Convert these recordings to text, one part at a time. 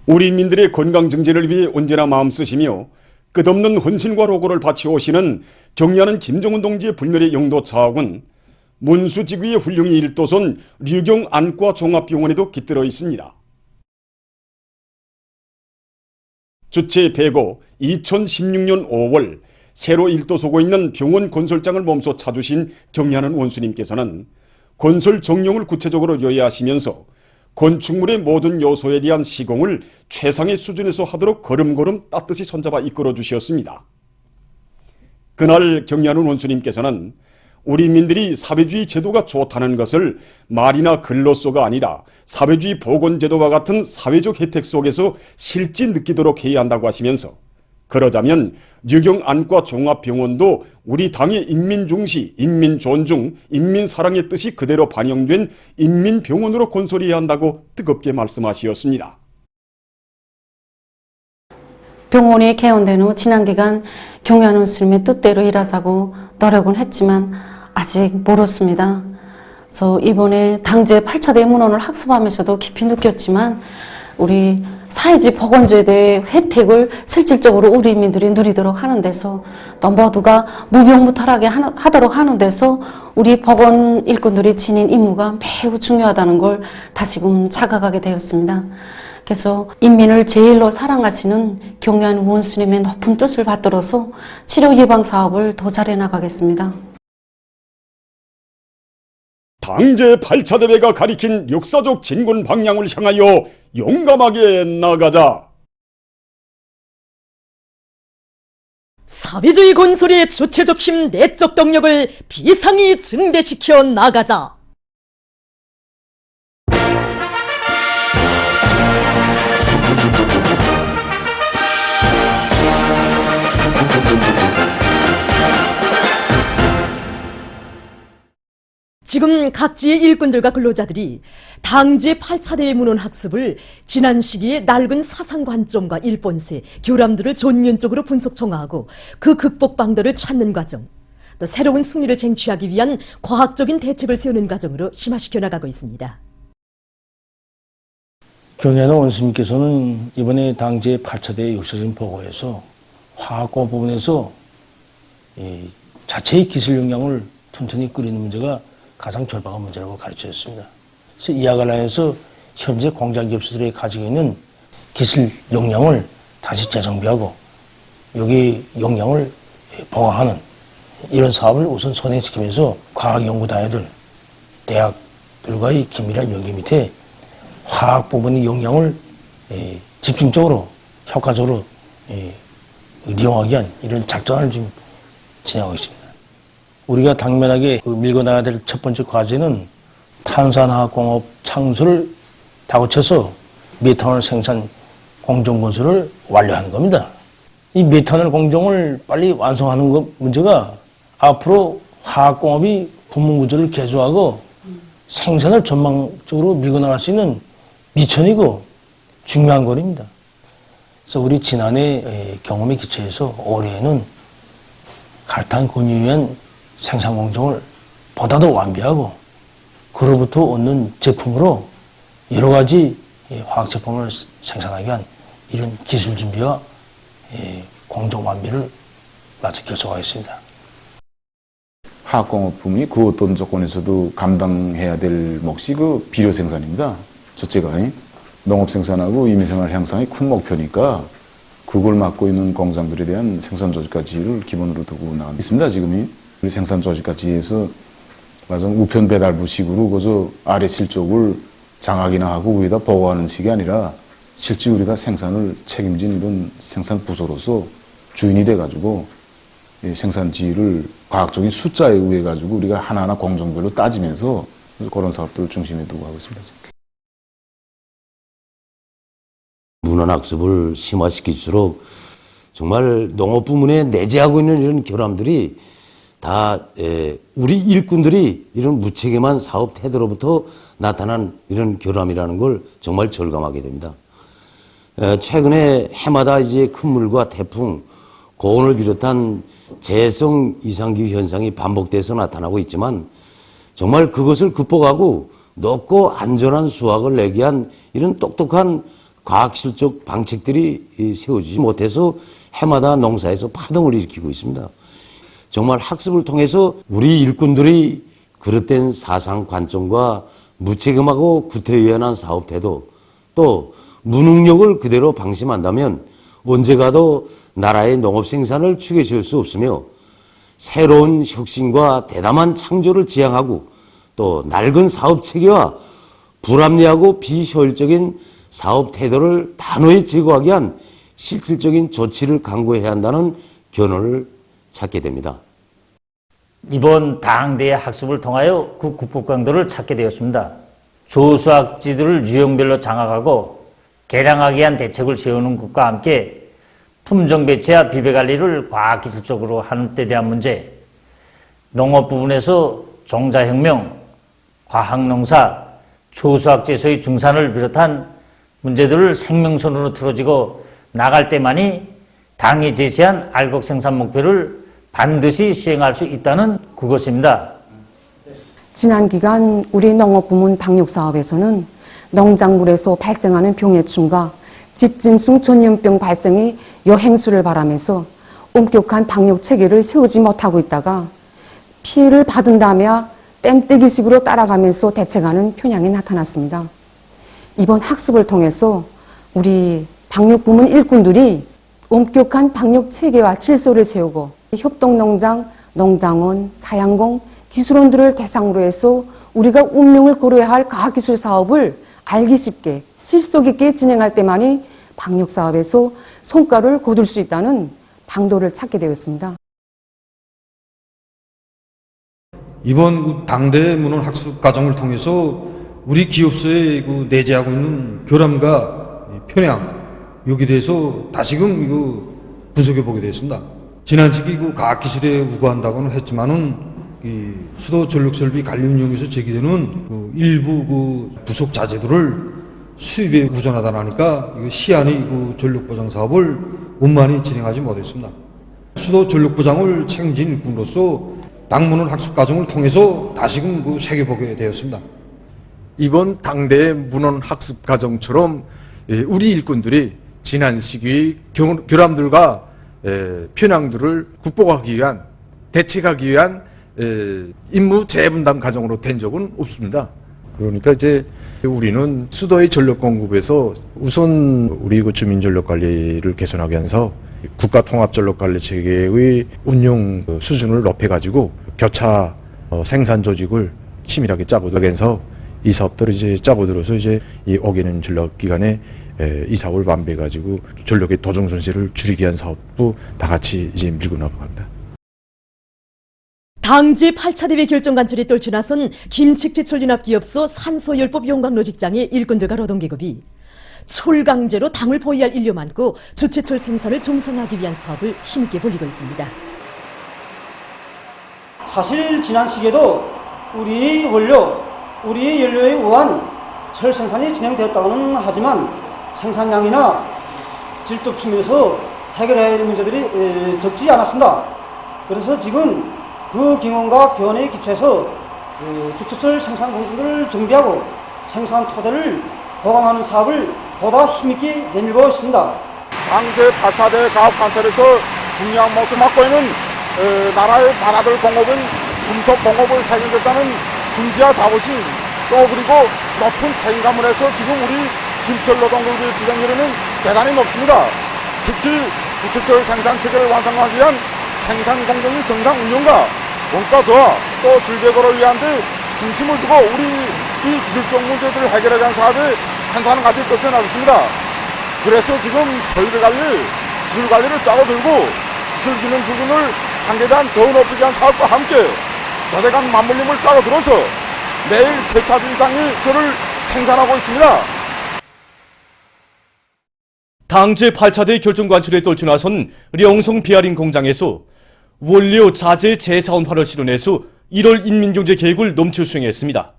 우리 인민들의 건강 증진을 위해 언제나 마음 쓰시며 끝없는 헌신과 로고를 바치오시는 경의하는 김정은 동지의 불멸의 영도 차학은 문수지구의 훌륭히 1도선 류경 안과 종합병원에도 깃들어 있습니다. 주체 배고 2016년 5월 새로 1도서고 있는 병원 건설장을 몸소 찾으신 경의하는 원수님께서는 건설 정령을 구체적으로 요해하시면서 건축물의 모든 요소에 대한 시공을 최상의 수준에서 하도록 걸음걸음 따뜻이 손잡아 이끌어 주셨습니다. 그날 경의하는 원수님께서는 우리 인민들이 사회주의 제도가 좋다는 것을 말이나 글로서가 아니라 사회주의 보건제도와 같은 사회적 혜택 속에서 실제 느끼도록 해야 한다고 하시면서, 그러자면 류경 안과 종합병원도 우리 당의 인민중시, 인민존중, 인민사랑의 뜻이 그대로 반영된 인민병원으로 건설해야 한다고 뜨겁게 말씀하셨습니다. 병원이 개원된 후 지난 기간 경의하는 원수님의 뜻대로 일하자고 노력은 했지만 아직 멀었습니다. 그래서 이번에 당제 8차 대문헌을 학습하면서도 깊이 느꼈지만 우리 사회주의 보건제도의 혜택을 실질적으로 우리 인민들이 누리도록 하는 데서 또 모두가 무병무탈하게 하도록 하는 데서 우리 보건 일꾼들이 지닌 임무가 매우 중요하다는 걸 다시금 자각하게 되었습니다. 그래서 인민을 제일로 사랑하시는 경의하는 원수님의 높은 뜻을 받들어서 치료 예방 사업을 더 잘해 나가겠습니다. 당제 8차 대회가 가리킨 역사적 진군 방향을 향하여 용감하게 나가자. 사회주의 건설의 주체적 힘, 내적 동력을 비상히 증대시켜 나가자. 지금 각지의 일꾼들과 근로자들이 당제 8차 대회 문헌 학습을 지난 시기의 낡은 사상 관점과 일본세, 교람들을 전면적으로 분석 정화하고 그 극복 방도를 찾는 과정, 또 새로운 승리를 쟁취하기 위한 과학적인 대책을 세우는 과정으로 심화시켜 나가고 있습니다. 경의하는 원수님께서는 이번에 당제 8차 대회 역사적인 보고에서 화학과 부분에서 자체의 기술 역량을 튼튼히 끌이는 문제가 가장 절박한 문제라고 가르쳐줬습니다. 그래서 이와 관련해서 현재 공장 기업체들이 가지고 있는 기술 역량을 다시 재정비하고 여기 역량을 보강하는 이런 사업을 우선 선행시키면서 과학연구단위들, 대학들과의 긴밀한 연계 밑에 화학 부분의 역량을 집중적으로 효과적으로 이용하기 위한 이런 작전을 지금 진행하고 있습니다. 우리가 당면하게 밀고 나가야 될 첫 번째 과제는 탄산화학공업 창수를 다고쳐서 메탄올 생산 공정 건설을 완료하는 겁니다. 이 메탄올 공정을 빨리 완성하는 것 문제가 앞으로 화학공업이 부문 구조를 개조하고 생산을 전망적으로 밀고 나갈 수 있는 미천이고 중요한 거리입니다. 그래서 우리 지난해 경험에 기초해서 올해에는 갈탄 권유에 의한 생산 공정을 보다 더 완비하고 그로부터 얻는 제품으로 여러 가지 화학 제품을 생산하기 위한 이런 기술 준비와 공정 완비를 마저 결정하겠습니다. 화학공업 부문이 그 어떤 조건에서도 감당해야 될 몫이 그 비료 생산입니다. 첫째가 농업 생산하고 임의생활 향상이 큰 목표니까 그걸 맡고 있는 공장들에 대한 생산 조직화 지휘를 기본으로 두고 나가고 있습니다. 지금이 우리 생산 조직화 지휘에서 맞아 우편 배달부식으로 그저 아래 실적을 장악이나 하고 위에다 보고하는 식이 아니라 실제 우리가 생산을 책임진 이런 생산 부서로서 주인이 돼가지고 생산 지휘를 과학적인 숫자에 의해 가지고 우리가 하나하나 공정별로 따지면서 그런 사업들을 중심에 두고 하고 있습니다. 문헌학습을 심화시킬수록 정말 농업 부문에 내재하고 있는 이런 결함들이 다 우리 일꾼들이 이런 무책임한 사업 태도로부터 나타난 이런 결함이라는 걸 정말 절감하게 됩니다. 최근에 해마다 이제 큰 물과 태풍, 고온을 비롯한 재해성 이상기후 현상이 반복돼서 나타나고 있지만 정말 그것을 극복하고 높고 안전한 수확을 내기 위한 이런 똑똑한 과학기술적 방책들이 세워지지 못해서 해마다 농사에서 파동을 일으키고 있습니다. 정말 학습을 통해서 우리 일꾼들이 그릇된 사상 관점과 무책임하고 구태의연한 사업 태도, 또 무능력을 그대로 방심한다면 언제 가도 나라의 농업 생산을 추게 세울 수 없으며 새로운 혁신과 대담한 창조를 지향하고 또 낡은 사업 체계와 불합리하고 비효율적인 사업 태도를 단호히 제거하기 위한 실질적인 조치를 강구해야 한다는 견해를 찾게 됩니다. 이번 당대의 학습을 통하여 그 국법 강도를 찾게 되었습니다. 조수학지들을 유형별로 장악하고 개량하기 위한 대책을 세우는 것과 함께 품종 배치와 비배 관리를 과학기술적으로 하는 데 대한 문제, 농업 부분에서 종자혁명, 과학농사, 조수학제소의 중산을 비롯한 문제들을 생명선으로 틀어지고 나갈 때만이 당이 제시한 알곡 생산 목표를 반드시 수행할 수 있다는 그것입니다. 지난 기간 우리 농업부문 방역사업에서는 농작물에서 발생하는 병해충과 집진숭 전염병 발생이 여행수를 바라면서 엄격한 방역 체계를 세우지 못하고 있다가 피해를 받은다며 땜뜨기식으로 따라가면서 대책하는 편향이 나타났습니다. 이번 학습을 통해서 우리 방역부문 일꾼들이 엄격한 방역 체계와 질서를 세우고 협동농장, 농장원, 사양공, 기술원들을 대상으로 해서 우리가 운명을 걸어야 할 과학기술 사업을 알기 쉽게 실속 있게 진행할 때만이 방역 사업에서 성과를 거둘 수 있다는 방도를 찾게 되었습니다. 이번 당대 문헌 학습 과정을 통해서 우리 기업소에 내재하고 있는 결함과 편향 여기에 대해서 다시금 분석해 보게 되었습니다. 지난 시기 과학기술에 우거한다고는 했지만은 수도 전력설비 관리 운영에서 제기되는 일부 부속 자재들을 수입에 우전하다 보니까 시안의 전력보장 사업을 원만히 진행하지 못했습니다. 수도 전력보장을 책임진 일꾼으로서 당문헌 학습 과정을 통해서 다시금 새겨보게 되었습니다. 이번 당대 문헌 학습 과정처럼 우리 일꾼들이 지난 시기의 결함들과 편향들을 극복하기 위한 대책하기 위한 임무 재분담 과정으로 된 적은 없습니다. 그러니까 이제 우리는 수도의 전력 공급에서 우선 우리 주민 전력 관리를 개선하기 위해서 국가 통합 전력 관리 체계의 운용 수준을 높여가지고 교차 생산 조직을 치밀하게 짜보면서 이 사업들을 이제 짜보들어서 이제 이 오게는 전력 기간에 이 사업을 완비해가지고 전력의 도정 손실을 줄이기 위한 사업도 다 같이 이제 밀고 나갑니다. 당제 8차 대회 결정 관철에 떨쳐 나선 김책제철연합기업소 산소열법 용광로 직장의 일꾼들과 노동계급이 철강제로 당을 보유할 인류 많고 주체철 생산을 정상화하기 위한 사업을 힘있게 벌이고 있습니다. 사실 지난 시기에도 우리 원료, 우리 연료에 의한 철 생산이 진행되었다고는 하지만 생산량이나 질적 측면에서 해결해야 할 문제들이 적지 않았습니다. 그래서 지금 그 경험과 변화에 기초해서 주체철 생산 공급을 정비하고 생산 토대를 보강하는 사업을 보다 힘있게 내밀고 있습니다. 당제 8차 대회 가업 관철에서 중요한 몫을 맡고 있는 나라의 바다들 공업은 금속 공업을 책임졌다는 군기와 자부심 또 그리고 높은 책임감을 해서 지금 우리 김철 노동조합의 주장률에는 대단히 높습니다. 특히 주체철 생산 체계를 완성하기 위한 생산 공정의 정상 운영과 원가 저하 또 질재고를 위한 데 중심을 두고 우리 이 기술적 문제들을 해결하기 위한 사업에 한산을 가지고 떨쳐나갔습니다. 그래서 지금 설비 관리, 기술 관리를 짜고 들고 기술 기능 수준을 단계단 더 높이기 위한 사업과 함께 거대한 맞물림을 짜고 들어서 매일 3차주 이상의 철을 생산하고 있습니다. 당제 8차대 결정 관철에 떨쳐 나선 령성 비아린 공장에서 원료 자재 재자원화를 실현해서 1월 인민경제 계획을 넘쳐 수행했습니다.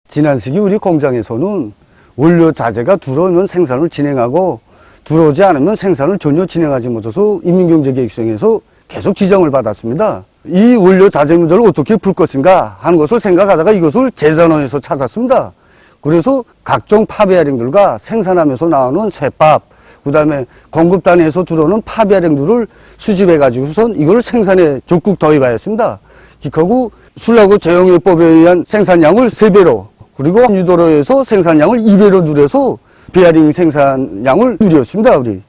지난 시기 우리 공장에서는 원료 자재가 들어오면 생산을 진행하고 들어오지 않으면 생산을 전혀 진행하지 못해서 인민경제계획 수행에서 계속 지정을 받았습니다. 이 원료 자재 문제를 어떻게 풀 것인가 하는 것을 생각하다가 이것을 재산원에서 찾았습니다. 그래서 각종 팝이아링들과 생산하면서 나오는 쇠밥, 그 다음에 공급단에서 들어오는 팝이아링들을 수집해가지고선 이걸 생산에 적극 도입하였습니다. 그리고 술라구 재용요법에 의한 생산량을 3배로, 그리고 유도로에서 생산량을 2배로 늘려서 비아링 생산량을 늘렸습니다, 우리.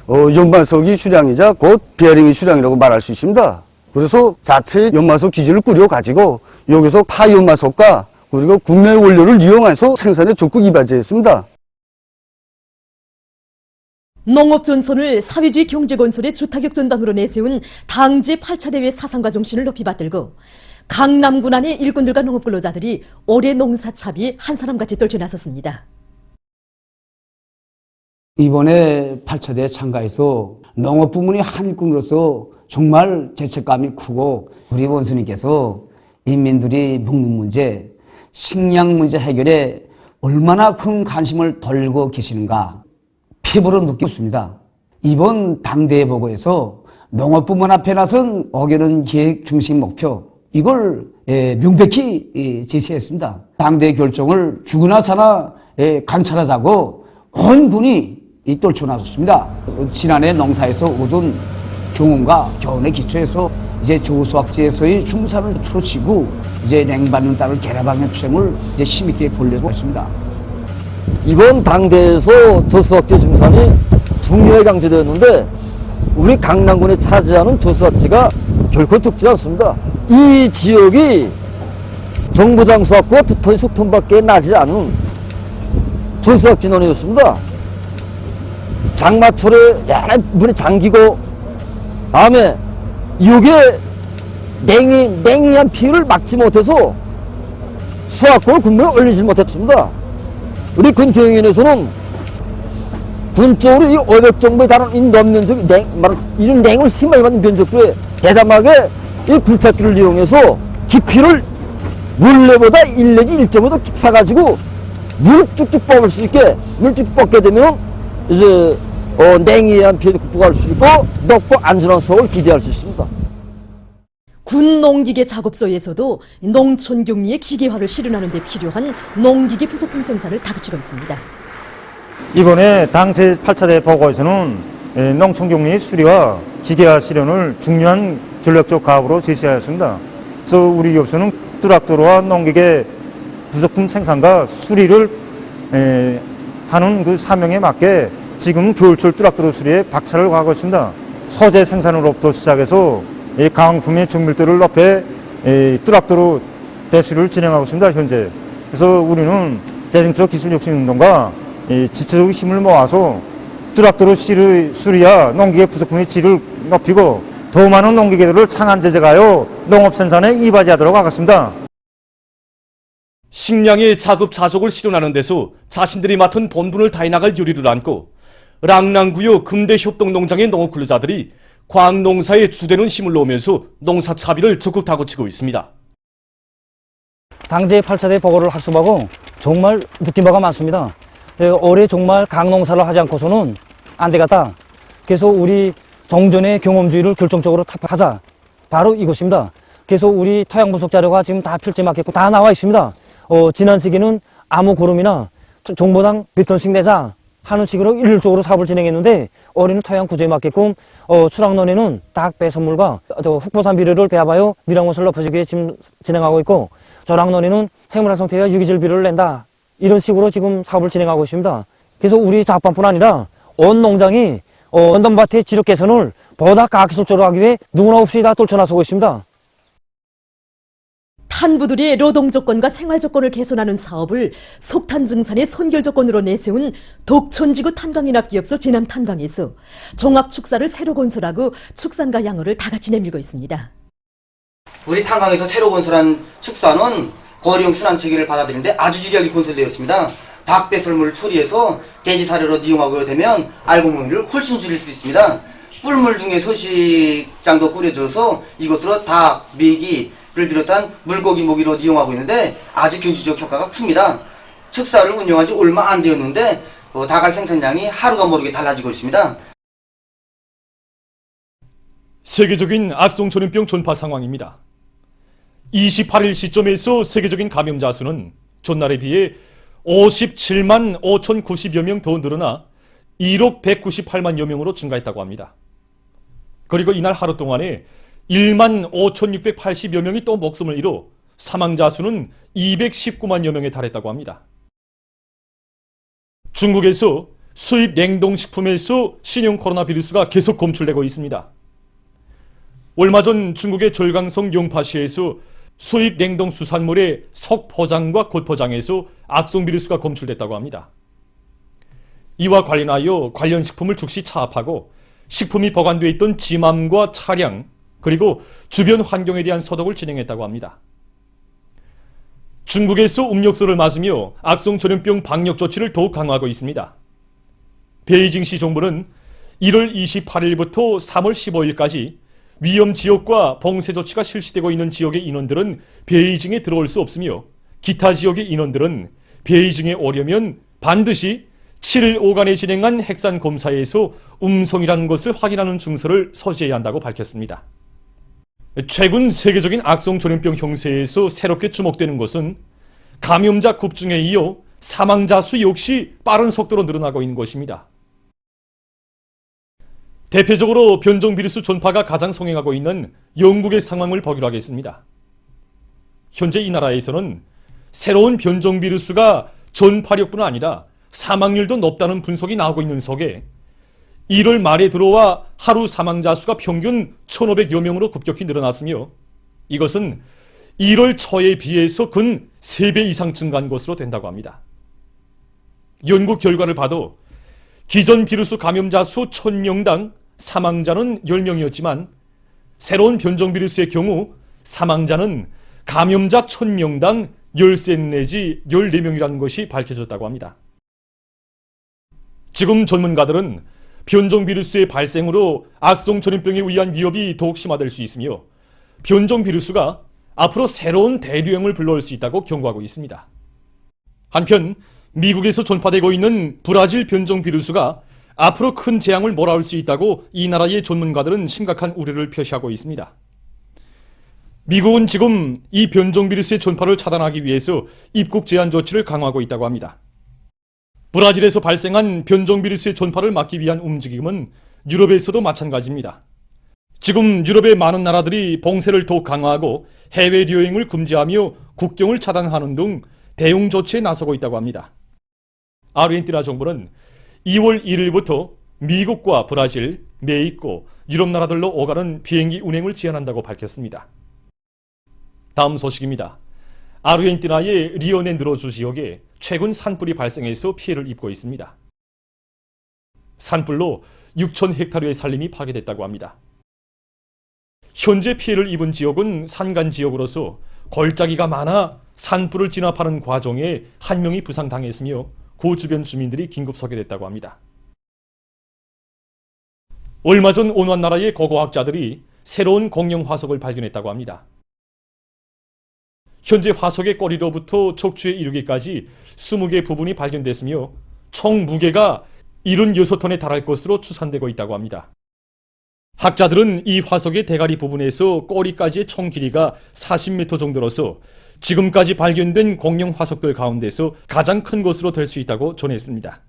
연마석이 수량이자 곧 비아링이 수량이라고 말할 수 있습니다. 그래서 자체 연마석 기지를 꾸려가지고 여기서 파 연마석과 그리고 국내 원료를 이용해서 생산에 적극 이바지했습니다. 농업전선을 사회주의 경제건설의 주타격 전당으로 내세운 당 제8차 대회 사상과 정신을 높이 받들고 강남군 안의 일꾼들과 농업근로자들이 올해 농사차비에 한 사람같이 떨쳐나섰습니다. 이번에 8차 대회 참가해서 농업 부문의 한 일꾼으로서 정말 죄책감이 크고 우리 원수님께서 인민들이 먹는 문제, 식량 문제 해결에 얼마나 큰 관심을 돌리고 계시는가 피부로 느꼈습니다. 이번 당대회 보고에서 농업 부문 앞에 나선 어겨는 계획 중심 목표 이걸 명백히 제시했습니다. 당대회 결정을 죽으나 사나 관찰하자고 온 군이 떨쳐나섰습니다. 지난해 농사에서 얻은 경험과 교훈에 기초해서 이제 저수학지에서의 중산을 틀어치고 이제 냉받는 땅을 개라방의 투쟁을 이제 힘있게 벌려고 했습니다. 이번 당대에서 저수학지 증산이 중요하게 강조되었는데 우리 강남군이 차지하는 저수학지가 결코 적지 않습니다. 이 지역이 정부당 수학과 두터이 속톤밖에 나지 않은 저수학 진원이었습니다. 장마철에 여러 물이 잠기고 다음에 이게 냉이한 피해를 막지 못해서 수학골 군무에 올리지 못했습니다. 우리 군 경영인에서는 군적으로 이 500 정도에 달하는 이 넘면적이 이런 냉을 심하게 받는 면적들에 대담하게 이 굴착기를 이용해서 깊이를 물레보다 1 내지 1.5도 깊어가지고 물을 쭉쭉 뽑을 수 있게 물 쭉 뽑게 되면 이제 냉이에 의한 피해도 극복할 수 있고 높고 안전한 수확을 기대할 수 있습니다. 군 농기계 작업소에서도 농촌 격리의 기계화를 실현하는 데 필요한 농기계 부속품 생산을 다그치고 있습니다. 이번에 당 제8차 대회 보고에서는 농촌 격리 수리와 기계화 실현을 중요한 전략적 가업으로 제시하였습니다. 그래서 우리 기업소는 트랙터와 농기계 부속품 생산과 수리를 하는 그 사명에 맞게 지금 겨울철 트랙터 수리에 박차를 가하고 있습니다. 소재 생산으로부터 시작해서 가공품의 정밀도를 높여 트랙터로 대수리를 진행하고 있습니다, 현재. 그래서 우리는 대중적 기술 혁신 운동과 지체적 힘을 모아서 트랙터로 수리와 농기계 부속품의 질을 높이고 더 많은 농기계들을 창안 제작하여 농업 생산에 이바지하도록 하겠습니다. 식량의 자급자족을 실현하는 데서 자신들이 맡은 본분을 다해 나갈 요리를 안고 랑랑구요 금대협동농장의 농업근로자들이 광농사에 주되는 힘을 놓으면서 농사 차비를 적극 다그치고 있습니다. 당제 8차 대회 보고를 학습하고 정말 느낀 바가 많습니다. 올해 정말 강농사를 하지 않고서는 안 되겠다. 그래서 우리 정전의 경험주의를 결정적으로 타파하자. 바로 이것입니다. 그래서 우리 토양 분석 자료가 지금 다 필지 맞겠고 다 나와 있습니다. 지난 시기는 아무 고름이나 정보당 몇 톤씩 내자 하는 식으로 일률적으로 사업을 진행했는데 올해는 토양 구조에 맞게끔 추락논에는 닭 배선물과 흑보산 비료를 배합하여 밀양원수를 높여주기 위해 지금 진행하고 있고 조락논에는 생물활성 태와 유기질 비료를 낸다. 이런 식으로 지금 사업을 진행하고 있습니다. 그래서 우리 작업반뿐 아니라 온 농장이 원단밭의 지력 개선을 보다 가학기술적으로 하기 위해 누구나 없이 다 떨쳐나서고 있습니다. 탄부들의 노동 조건과 생활 조건을 개선하는 사업을 속탄 증산의 선결 조건으로 내세운 독촌지구 탄광인합기업소 제남탄광에서 종합축사를 새로 건설하고 축산과 양호를 다 같이 내밀고 있습니다. 우리 탄광에서 새로 건설한 축사는 고리용 순환 체계를 받아들이는데 아주 유리하게 건설되었습니다. 닭 배설물을 처리해서 돼지 사료로 이용하게 되면 알곡물을 훨씬 줄일 수 있습니다. 꿀물 중에 소식장도 끓여줘서 이것으로 닭, 메기, 를 비롯한 물고기 모기로 이용하고 있는데 아주 경제적 효과가 큽니다. 축사를 운영한 지 얼마 안 되었는데 닭알 생산량이 하루가 모르게 달라지고 있습니다. 세계적인 악성전염병 전파 상황입니다. 28일 시점에서 세계적인 감염자 수는 전날에 비해 57만 5,090여 명 더 늘어나 1억 198만여 명으로 증가했다고 합니다. 그리고 이날 하루 동안에 1만 5,680여 명이 또 목숨을 잃어 사망자 수는 219만여 명에 달했다고 합니다. 중국에서 수입 냉동식품에서 신형 코로나 바이러스가 계속 검출되고 있습니다. 얼마 전 중국의 절강성 용파시에서 수입 냉동 수산물의 석포장과 곧포장에서 악성 바이러스가 검출됐다고 합니다. 이와 관련하여 관련 식품을 즉시 차압하고 식품이 보관되어 있던 지맘과 차량 그리고 주변 환경에 대한 소독을 진행했다고 합니다. 중국에서 음력설을 맞으며 악성 전염병 방역 조치를 더욱 강화하고 있습니다. 베이징시 정부는 1월 28일부터 3월 15일까지 위험 지역과 봉쇄 조치가 실시되고 있는 지역의 인원들은 베이징에 들어올 수 없으며 기타 지역의 인원들은 베이징에 오려면 반드시 7일 오간에 진행한 핵산 검사에서 음성이라는 것을 확인하는 증서를 서지해야 한다고 밝혔습니다. 최근 세계적인 악성 전염병 형세에서 새롭게 주목되는 것은 감염자 급증에 이어 사망자 수 역시 빠른 속도로 늘어나고 있는 것입니다. 대표적으로 변종 바이러스 전파가 가장 성행하고 있는 영국의 상황을 보기로 하겠습니다. 현재 이 나라에서는 새로운 변종 바이러스가 전파력뿐 아니라 사망률도 높다는 분석이 나오고 있는 속에 1월 말에 들어와 하루 사망자 수가 평균 1,500여 명으로 급격히 늘어났으며 이것은 1월 초에 비해서 근 3배 이상 증가한 것으로 된다고 합니다. 연구 결과를 봐도 기존 바이러스 감염자 수 1,000명당 사망자는 10명이었지만 새로운 변종 바이러스의 경우 사망자는 감염자 1,000명당 13 내지 14명이라는 것이 밝혀졌다고 합니다. 지금 전문가들은 변종 바이러스의 발생으로 악성 전염병에 의한 위협이 더욱 심화될 수 있으며 변종 바이러스가 앞으로 새로운 대류행을 불러올 수 있다고 경고하고 있습니다. 한편 미국에서 전파되고 있는 브라질 변종 바이러스가 앞으로 큰 재앙을 몰아올 수 있다고 이 나라의 전문가들은 심각한 우려를 표시하고 있습니다. 미국은 지금 이 변종 바이러스의 전파를 차단하기 위해서 입국 제한 조치를 강화하고 있다고 합니다. 브라질에서 발생한 변종 바이러스의 전파를 막기 위한 움직임은 유럽에서도 마찬가지입니다. 지금 유럽의 많은 나라들이 봉쇄를 더욱 강화하고 해외 여행을 금지하며 국경을 차단하는 등 대응 조치에 나서고 있다고 합니다. 아르헨티나 정부는 2월 1일부터 미국과 브라질, 멕시코, 유럽 나라들로 오가는 비행기 운행을 제한한다고 밝혔습니다. 다음 소식입니다. 아르헨티나의 리오네르주 지역에 최근 산불이 발생해서 피해를 입고 있습니다. 산불로 6,000헥타르의 산림이 파괴됐다고 합니다. 현재 피해를 입은 지역은 산간 지역으로서 골짜기가 많아 산불을 진압하는 과정에 한 명이 부상당했으며 그 주변 주민들이 긴급 소개됐다고 합니다. 얼마 전 어느 한 나라의 고고학자들이 새로운 공룡 화석을 발견했다고 합니다. 현재 화석의 꼬리로부터 척추에 이르기까지 20개 부분이 발견됐으며 총 무게가 76톤에 달할 것으로 추산되고 있다고 합니다. 학자들은 이 화석의 대가리 부분에서 꼬리까지의 총 길이가 40m 정도로서 지금까지 발견된 공룡 화석들 가운데서 가장 큰 것으로 될 수 있다고 전했습니다.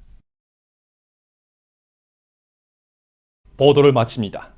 보도를 마칩니다.